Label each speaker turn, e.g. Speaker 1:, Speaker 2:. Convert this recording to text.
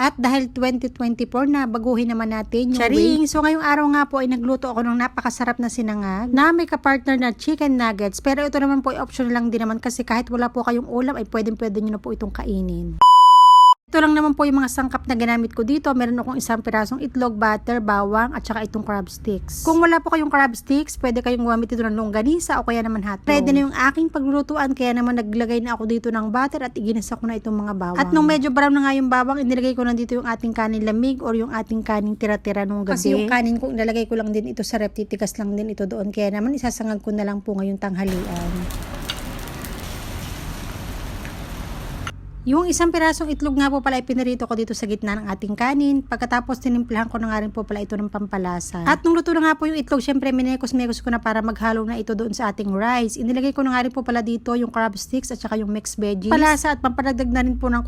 Speaker 1: At dahil 2024 na, baguhin naman natin yung way. So ngayong araw nga po ay nagluto ako ng napakasarap na sinangag na may kapartner na chicken nuggets. Pero ito naman po ay optional lang din naman kasi kahit wala po kayong ulam ay pwede nyo na po itong kainin. Ito lang naman po yung mga sangkap na ginamit ko dito. Meron akong isang pirasong itlog, butter, bawang, at saka itong crab sticks. Kung wala po kayong crab sticks, pwede kayong gumamit ito ng longganisa o kaya naman hotdog. Ready na yung aking paglulutuan, kaya naman naglagay na ako dito ng butter at iginisa ko na itong mga bawang. At nung medyo brown na nga yung bawang, inilagay ko na dito yung ating kanin lamig or yung ating kanin tira-tira nung gabi. Kasi yung kanin ko, ilalagay ko lang din ito sa ref, titigas lang din ito doon. Kaya naman isasangag ko na lang po ngayong tanghalian. Yung isang pirasong itlog nga po pala ay pinarito ko dito sa gitna ng ating kanin. Pagkatapos tinimplahan ko na nga rin po pala ito ng pampalasa. At nung luto na nga po yung itlog, syempre minekos-mekos ko na para maghalo na ito doon sa ating rice. Inilagay ko na nga rin po pala dito yung crab sticks at saka yung mixed veggies. Palasa at pamparagdag na rin po ng